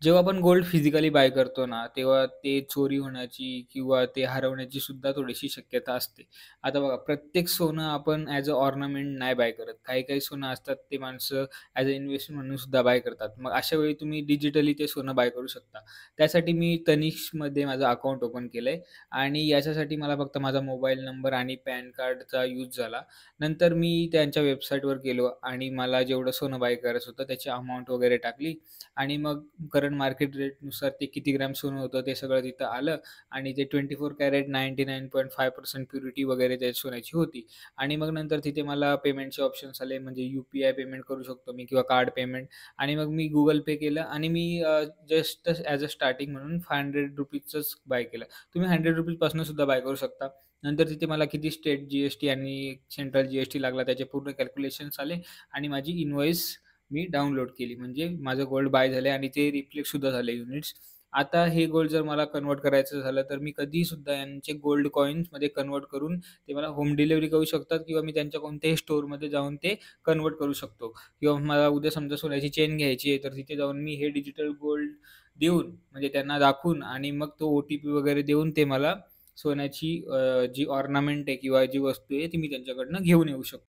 जेव्हा आपण gold physically bye करतो ना, तेव्हा ते चोरी होण्याची किंवा ते हरवण्याची सुद्धा थोडीशी शक्यता असते. आता बघा प्रत्येक सोनं आपण ॲज अ ऑर्नामेंट नाही बाय करत. काही-काही सोनं असतात ते माणसं ॲज अ इन्व्हेस्टमेंट म्हणून सुद्धा बाय करतात. मग अशा वेळी तुम्ही डिजिटली ते सोनं बाय करू शकता. त्यासाठी मी तनिष्कमध्ये माझं अकाउंट ओपन केलंय आणि याच्यासाठी मला फक्त माझा मोबाईल नंबर आणि पॅन कार्डचा यूज झाला. नंतर मी त्यांच्या वेबसाईटवर गेलो आणि मला जेवढं सोनं बाय करायचं होतं त्याची अमाउंट वगैरे टाकली आणि मग करंट मार्केट रेटनुसार ते किती ग्रॅम सोनं होतं ते सगळं तिथं आलं आणि ते 24 कॅरेट 99.5% प्युरिटी वगैरे त्या सोन्याची होती आणि मग नंतर तिथे मला पेमेंटचे ऑप्शन्स आले म्हणजे यू-पी-आय पेमेंट करू शकतो मी किंवा कार्ड पेमेंट आणि मग मी Google पे केलं आणि मी जस्ट ॲज अ स्टार्टिंग म्हणून ₹500चंच बाय केलं. तुम्ही ₹100 पासून सुद्धा बाय करू शकता. नंतर तिथे मला किती स्टेट जी-एस-टी आणि सेंट्रल जी-एस-टी लागला त्याचे पूर्ण कॅल्क्युलेशन्स आले आणि माझी इन्व्हॉइस मी डाउनलोड केली. म्हणजे माझं गोल्ड बाय झालंय आणि ते रिफ्लेक्ट सुद्धा झाले युनिट्स. आता हे गोल्ड जर मला कन्व्हर्ट करायचं झालं, तर मी कधीही सुद्धा यांचे गोल्ड कॉइन्समध्ये कन्व्हर्ट करून ते मला होम डिलिव्हरी करू शकतात किंवा मी त्यांच्या कोणत्याही स्टोअरमध्ये जाऊन ते कन्व्हर्ट करू शकतो किंवा मला उद्या समजा सोन्याची चेन घ्यायची आहे, तर तिथे जाऊन मी हे डिजिटल गोल्ड देऊन म्हणजे त्यांना दाखवून आणि मग तो ओ-टी-पी वगैरे देऊन ते मला सोन्याची जी ऑर्नामेंट आहे किंवा जी वस्तू आहे, ती मी त्यांच्याकडनं घेऊन येऊ शकतो.